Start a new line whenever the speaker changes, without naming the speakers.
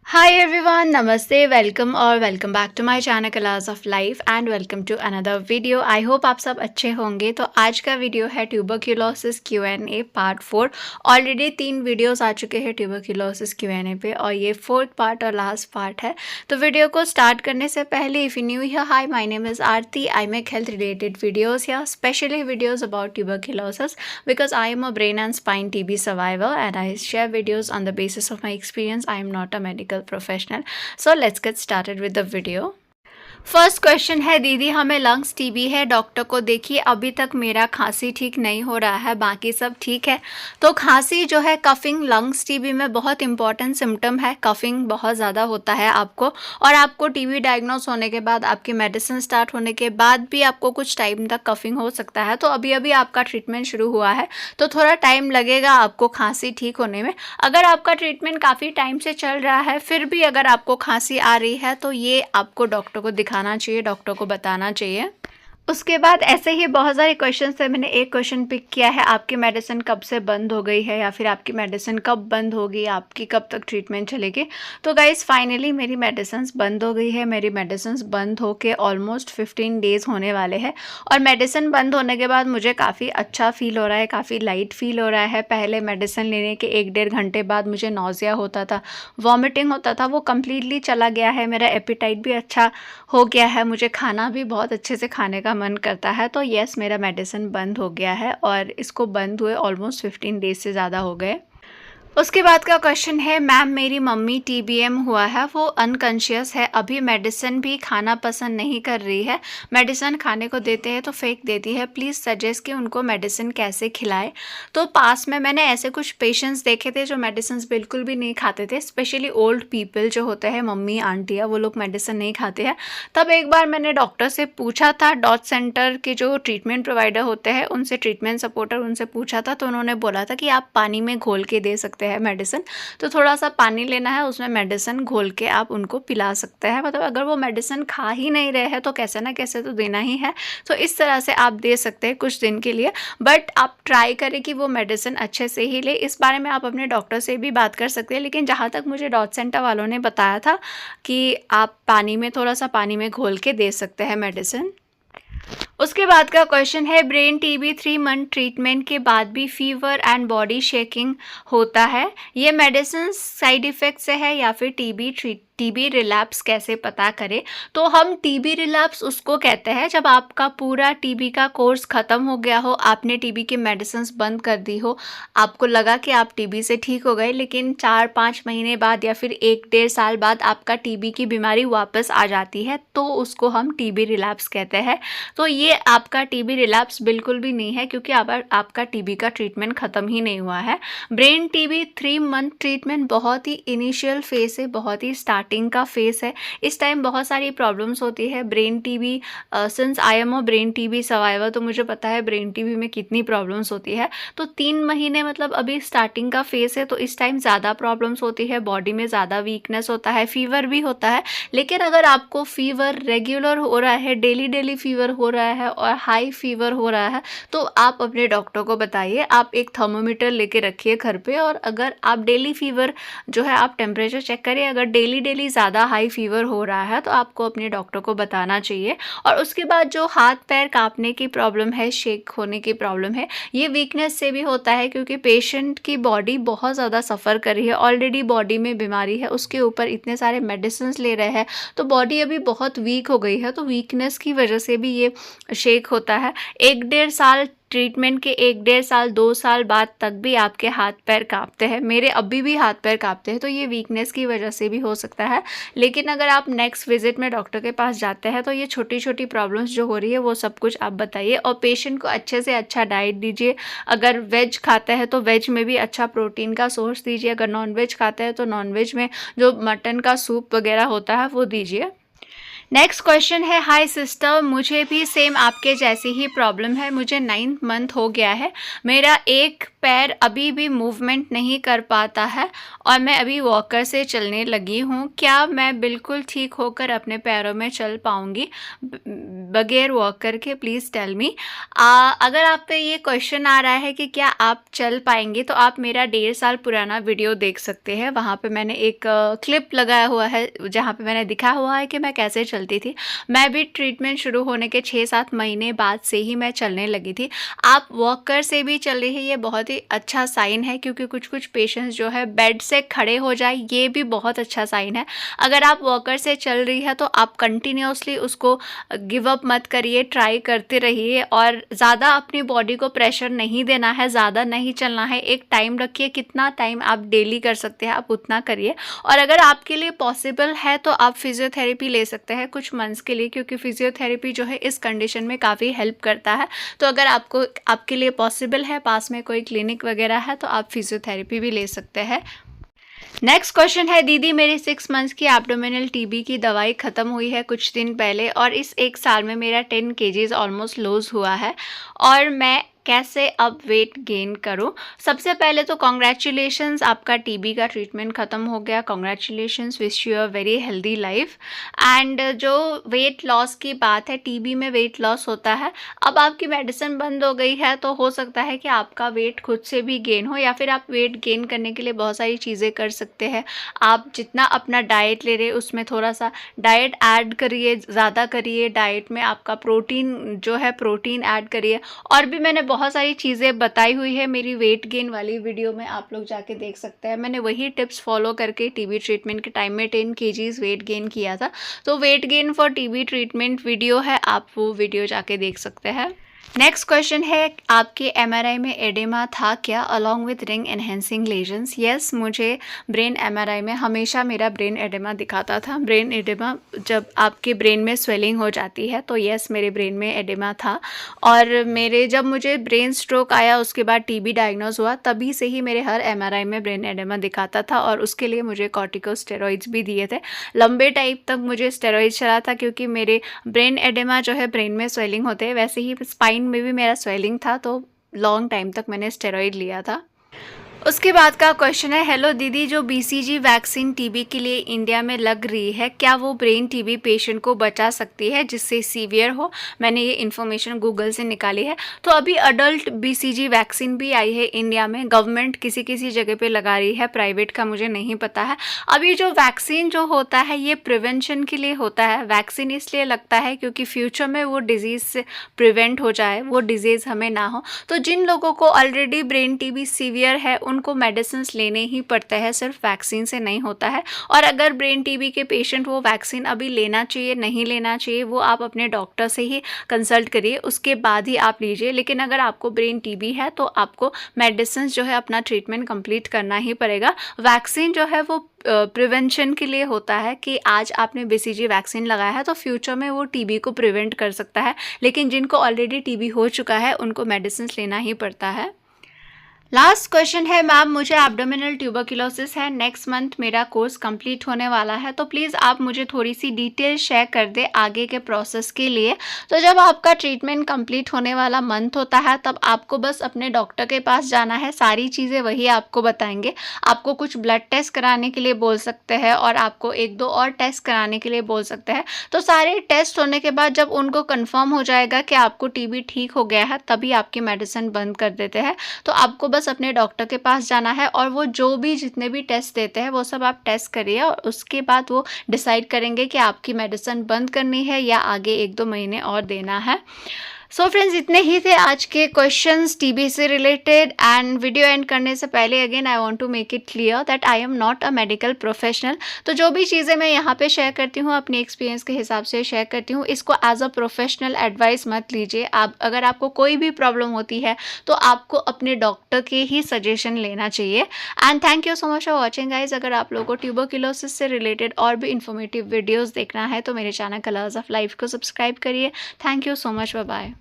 Hi everyone, Namaste, welcome और welcome back to my channel Colors of Life and welcome to another video. I hope आप सब अच्छे होंगे। तो आज का वीडियो है tuberculosis Q&A part 4। Already 3 videos आ चुके हैं ट्यूबरक्यूलोसिस Q&A पे और ये 4th पार्ट और लास्ट पार्ट है। तो वीडियो को स्टार्ट करने से पहले if you new here, hi my name is Aarti. I make health related videos या specially videos about tuberculosis because I am a brain and spine TB survivor and I share videos on the basis of my experience. I am not a medical professional. So let's get started with the video. First question है, दीदी हमें lungs TB है, doctor को देखिए, अभी तक मेरा खांसी ठीक नहीं हो रहा है, बाकी सब ठीक है। तो खांसी जो है, कफिंग लंग्स टीबी में बहुत इंपॉर्टेंट सिम्टम है। कफिंग बहुत ज़्यादा होता है आपको, और आपको टीबी डायग्नोस होने के बाद, आपकी मेडिसिन स्टार्ट होने के बाद भी आपको कुछ टाइम तक कफिंग हो सकता है। तो अभी अभी आपका ट्रीटमेंट शुरू हुआ है तो थोड़ा टाइम लगेगा आपको खांसी ठीक होने में। अगर आपका ट्रीटमेंट काफ़ी टाइम से चल रहा है फिर भी अगर आपको खांसी आ रही है तो ये आपको डॉक्टर को दिखाना चाहिए, डॉक्टर को बताना चाहिए। उसके बाद ऐसे ही बहुत सारे क्वेश्चन थे, मैंने एक क्वेश्चन पिक किया है, आपकी मेडिसिन कब से बंद हो गई है या फिर आपकी मेडिसिन कब बंद होगी, आपकी कब तक ट्रीटमेंट चलेगी। तो गाइस फाइनली मेरी मेडिसिन बंद हो गई है। मेरी मेडिसिन बंद होके ऑलमोस्ट 15 डेज़ होने वाले हैं और मेडिसिन बंद होने के बाद मुझे काफ़ी अच्छा फील हो रहा है, काफ़ी लाइट फील हो रहा है। पहले मेडिसिन लेने के 1-1.5 घंटे बाद मुझे नौजिया होता था, वॉमिटिंग होता था, वो कम्प्लीटली चला गया है। मेरा एपिटाइट भी अच्छा हो गया है, मुझे खाना भी बहुत अच्छे से खाने का मन करता है। तो यस, मेरा मेडिसिन बंद हो गया है और इसको बंद हुए ऑलमोस्ट 15 डेज से ज़्यादा हो गए। उसके बाद का क्वेश्चन है, मैम मेरी मम्मी TBM हुआ है, वो अनकॉन्शियस है, अभी मेडिसिन भी खाना पसंद नहीं कर रही है, मेडिसिन खाने को देते हैं तो फेंक देती है, प्लीज़ सजेस्ट कि उनको मेडिसिन कैसे खिलाए। तो पास में मैंने ऐसे कुछ पेशेंट्स देखे थे जो मेडिसिन बिल्कुल भी नहीं खाते थे, स्पेशली ओल्ड पीपल जो होते हैं, मम्मी आंटियाँ, वो लोग मेडिसिन नहीं खाते हैं। तब एक बार मैंने डॉक्टर से पूछा था, डॉट सेंटर के जो ट्रीटमेंट प्रोवाइडर होते हैं उनसे, ट्रीटमेंट सपोर्टर, उनसे पूछा था तो उन्होंने बोला था कि आप पानी में घोल के दे सकते हैं मेडिसिन। तो थोड़ा सा पानी लेना है, उसमें मेडिसिन घोल के आप उनको पिला सकते हैं। मतलब अगर वो मेडिसिन खा ही नहीं रहे हैं तो कैसे ना कैसे तो देना ही है। तो इस तरह से आप दे सकते हैं कुछ दिन के लिए, बट आप ट्राई करें कि वो मेडिसिन अच्छे से ही ले। इस बारे में आप अपने डॉक्टर से भी बात कर सकते हैं, लेकिन जहाँ तक मुझे डॉट सेंटर वालों ने बताया था कि आप पानी में, थोड़ा सा पानी में घोल के दे सकते हैं मेडिसिन। उसके बाद का क्वेश्चन है, ब्रेन टीबी 3 मंथ ट्रीटमेंट के बाद भी फीवर एंड बॉडी शेकिंग होता है, ये मेडिसिन साइड इफ़ेक्ट से है या फिर टीबी रिलैप्स कैसे पता करें। तो हम टीबी रिलैप्स उसको कहते हैं जब आपका पूरा टीबी का कोर्स ख़त्म हो गया हो, आपने टीबी की मेडिसिन बंद कर दी हो, आपको लगा कि आप टीबी से ठीक हो गए, लेकिन 4-5 महीने बाद या फिर 1-1.5 साल बाद आपका टीबी की बीमारी वापस आ जाती है, तो उसको हम टीबी रिलैप्स कहते हैं। तो ये आपका टीबी रिलैप्स बिल्कुल भी नहीं है, क्योंकि आपका टीबी का ट्रीटमेंट ख़त्म ही नहीं हुआ है। ब्रेन टीबी 3 मंथ ट्रीटमेंट बहुत ही इनिशियल फेस है, बहुत ही स्टार्टिंग का फेस है। इस टाइम बहुत सारी प्रॉब्लम्स होती है। Brain TB, since I am a brain TB survivor, तो मुझे पता है ब्रेन टीबी में कितनी प्रॉब्लम्स होती है। तो 3 महीने मतलब अभी स्टार्टिंग का फेस है, तो इस टाइम ज़्यादा प्रॉब्लम्स होती है, बॉडी में ज़्यादा वीकनेस होता है, फीवर भी होता है। लेकिन अगर आपको फीवर रेगुलर हो रहा है, डेली फीवर हो रहा है और हाई फीवर हो रहा है, तो आप अपने डॉक्टर को बताइए। आप एक थर्मोमीटर लेके रखिए घर पे, और अगर आप डेली फीवर जो है, आप टेम्परेचर चेक करिए। अगर डेली ज़्यादा हाई फीवर हो रहा है तो आपको अपने डॉक्टर को बताना चाहिए। और उसके बाद जो हाथ पैर कांपने की प्रॉब्लम है, शेक होने की प्रॉब्लम है, ये वीकनेस से भी होता है, क्योंकि पेशेंट की बॉडी बहुत ज़्यादा सफ़र कर रही है, ऑलरेडी बॉडी में बीमारी है, उसके ऊपर इतने सारे मेडिसिन ले रहे हैं, तो बॉडी अभी बहुत वीक हो गई है। तो वीकनेस की वजह से भी ये शेक होता है। 1-1.5 साल ट्रीटमेंट के, 1-1.5 साल 2 साल बाद तक भी आपके हाथ पैर कांपते हैं। मेरे अभी भी हाथ पैर कांपते हैं, तो ये वीकनेस की वजह से भी हो सकता है। लेकिन अगर आप नेक्स्ट विजिट में डॉक्टर के पास जाते हैं तो ये छोटी छोटी प्रॉब्लम्स जो हो रही है वो सब कुछ आप बताइए, और पेशेंट को अच्छे से अच्छा डाइट दीजिए। अगर वेज खाते हैं तो वेज में भी अच्छा प्रोटीन का सोर्स दीजिए, अगर नॉन वेज खाते हैं तो नॉन वेज में जो मटन का सूप वगैरह होता है वो दीजिए। नेक्स्ट क्वेश्चन है, हाय सिस्टर, मुझे भी सेम आपके जैसी ही प्रॉब्लम है, मुझे 9th मंथ हो गया है, मेरा एक पैर अभी भी मूवमेंट नहीं कर पाता है और मैं अभी वॉकर से चलने लगी हूँ, क्या मैं बिल्कुल ठीक होकर अपने पैरों में चल पाऊँगी? बगैर वॉक करके, प्लीज़ टेल मी। अगर आप पे ये क्वेश्चन आ रहा है कि क्या आप चल पाएंगे, तो आप मेरा 1.5 साल पुराना वीडियो देख सकते हैं। वहाँ पे मैंने एक क्लिप लगाया हुआ है जहाँ पे मैंने दिखा हुआ है कि मैं कैसे चलती थी। मैं भी ट्रीटमेंट शुरू होने के 6-7 महीने बाद से ही मैं चलने लगी थी। आप वॉकर से भी चल रही है, ये बहुत ही अच्छा साइन है, क्योंकि कुछ कुछ पेशेंट्स जो है बेड से खड़े हो जाए, ये भी बहुत अच्छा साइन है। अगर आप वॉकर से चल रही है तो आप कंटिन्यूसली उसको गिव अप मत करिए, ट्राई करते रहिए और ज़्यादा अपनी बॉडी को प्रेशर नहीं देना है, ज़्यादा नहीं चलना है। एक टाइम रखिए, कितना टाइम आप डेली कर सकते हैं आप उतना करिए। और अगर आपके लिए पॉसिबल है तो आप फिजियोथेरेपी ले सकते हैं कुछ मंथ्स के लिए, क्योंकि फिजियोथेरेपी जो है इस कंडीशन में काफ़ी हेल्प करता है। तो अगर आपके लिए पॉसिबल है, पास में कोई क्लिनिक वगैरह है, तो आप फिजियोथेरेपी भी ले सकते हैं। नेक्स्ट क्वेश्चन है, दीदी मेरी 6 मंथ्स की एब्डोमिनल टीबी की दवाई ख़त्म हुई है कुछ दिन पहले, और इस 1 साल में मेरा 10 kgs ऑलमोस्ट लूज़ हुआ है, और मैं कैसे अब वेट गेन करूं? सबसे पहले तो कॉन्ग्रेचुलेशंस, आपका टीबी का ट्रीटमेंट ख़त्म हो गया। Congratulations, wish you a very healthy life. And जो वेट लॉस की बात है, टीबी में वेट लॉस होता है। अब आपकी मेडिसिन बंद हो गई है तो हो सकता है कि आपका वेट खुद से भी गेन हो, या फिर आप वेट गेन करने के लिए बहुत सारी चीज़ें कर सकते हैं। आप जितना अपना डाइट ले रहे उसमें थोड़ा सा डाइट ऐड करिए, ज़्यादा करिए। डाइट में आपका प्रोटीन जो है, प्रोटीन ऐड करिए। और भी मैंने बहुत सारी चीज़ें बताई हुई है मेरी वेट गेन वाली वीडियो में, आप लोग जाके देख सकते हैं। मैंने वही टिप्स फॉलो करके टीबी ट्रीटमेंट के टाइम में 10 kgs वेट गेन किया था। तो weight gain for TB treatment video है, आप वो वीडियो जाके देख सकते हैं। नेक्स्ट क्वेश्चन है, आपके एमआरआई में एडेमा था क्या along with ring enhancing lesions? Yes, मुझे ब्रेन एमआरआई में हमेशा मेरा ब्रेन एडेमा दिखाता था। ब्रेन एडेमा जब आपके ब्रेन में स्वेलिंग हो जाती है, तो यस मेरे ब्रेन में एडेमा था। और जब मुझे ब्रेन स्ट्रोक आया, उसके बाद टीबी डायग्नोज हुआ, तभी से ही मेरे हर एमआरआई में ब्रेन एडेमा दिखाता था, और उसके लिए मुझे कॉर्टिकोस्टेरॉइड्स भी दिए थे। लंबे टाइम तक मुझे स्टेरॉइड चला था, क्योंकि मेरे ब्रेन एडेमा जो है, ब्रेन में स्वेलिंग होते हैं, वैसे ही स्पाइन में भी मेरा स्वेलिंग था, तो लॉन्ग टाइम तक मैंने स्टेरॉइड लिया था। उसके बाद का क्वेश्चन है, हेलो दीदी, जो बीसीजी वैक्सीन टीबी के लिए इंडिया में लग रही है, क्या वो ब्रेन टीबी पेशेंट को बचा सकती है जिससे सीवियर हो? मैंने ये इन्फॉर्मेशन गूगल से निकाली है। तो अभी अडल्ट बीसीजी वैक्सीन भी आई है इंडिया में, गवर्नमेंट किसी किसी जगह पे लगा रही है, प्राइवेट का मुझे नहीं पता है। अभी जो वैक्सीन जो होता है, ये प्रिवेंशन के लिए होता है। वैक्सीन इसलिए लगता है क्योंकि फ्यूचर में वो डिजीज़ से प्रिवेंट हो जाए, वो डिजीज़ हमें ना हो। तो जिन लोगों को ऑलरेडी ब्रेन टीबी सीवियर है, उनको मेडिसिन लेने ही पड़ता है, सिर्फ वैक्सीन से नहीं होता है। और अगर ब्रेन टीबी के पेशेंट वो वैक्सीन अभी लेना चाहिए नहीं लेना चाहिए, वो आप अपने डॉक्टर से ही कंसल्ट करिए, उसके बाद ही आप लीजिए। लेकिन अगर आपको ब्रेन टीबी है तो आपको मेडिसिन जो है अपना ट्रीटमेंट कंप्लीट करना ही पड़ेगा। वैक्सीन जो है वो प्रिवेंशन के लिए होता है, कि आज आपने बीसीजी वैक्सीन लगाया है तो फ्यूचर में वो टीबी को प्रिवेंट कर सकता है। लेकिन जिनको ऑलरेडी टीबी हो चुका है, उनको मेडिसिन लेना ही पड़ता है। लास्ट क्वेश्चन है, मैम मुझे एब्डोमिनल ट्यूबरक्लोसिस है, नेक्स्ट मंथ मेरा कोर्स कंप्लीट होने वाला है, तो प्लीज़ आप मुझे थोड़ी सी डिटेल शेयर कर दे आगे के प्रोसेस के लिए। तो जब आपका ट्रीटमेंट कंप्लीट होने वाला मंथ होता है, तब आपको बस अपने डॉक्टर के पास जाना है, सारी चीज़ें वही आपको बताएंगे। आपको कुछ ब्लड टेस्ट कराने के लिए बोल सकते हैं, और आपको 1-2 और टेस्ट कराने के लिए बोल सकते हैं। तो सारे टेस्ट होने के बाद जब उनको कन्फर्म हो जाएगा कि आपको टीबी ठीक हो गया है, तभी आपकी मेडिसिन बंद कर देते हैं। तो आपको बस अपने डॉक्टर के पास जाना है, और वो जो भी जितने भी टेस्ट देते हैं वो सब आप टेस्ट करिए, और उसके बाद वो डिसाइड करेंगे कि आपकी मेडिसिन बंद करनी है या आगे 1-2 महीने और देना है। सो फ्रेंड्स, इतने ही थे आज के क्वेश्चंस टीबी से रिलेटेड। एंड वीडियो एंड करने से पहले again I want to make it clear that I am not a medical professional. तो जो भी चीज़ें मैं यहाँ पे शेयर करती हूँ, अपने एक्सपीरियंस के हिसाब से शेयर करती हूँ, इसको एज अ प्रोफेशनल एडवाइस मत लीजिए। आप अगर आपको कोई भी प्रॉब्लम होती है तो आपको अपने डॉक्टर के ही सजेशन लेना चाहिए। And thank you so much for watching guys. अगर आप लोगों को ट्यूबरक्लोसिस से रिलेटेड और भी इन्फॉर्मेटिव वीडियोज़ देखना है तो मेरे चैनल कलर्स ऑफ लाइफ को सब्सक्राइब करिए। Thank you so much, bye bye.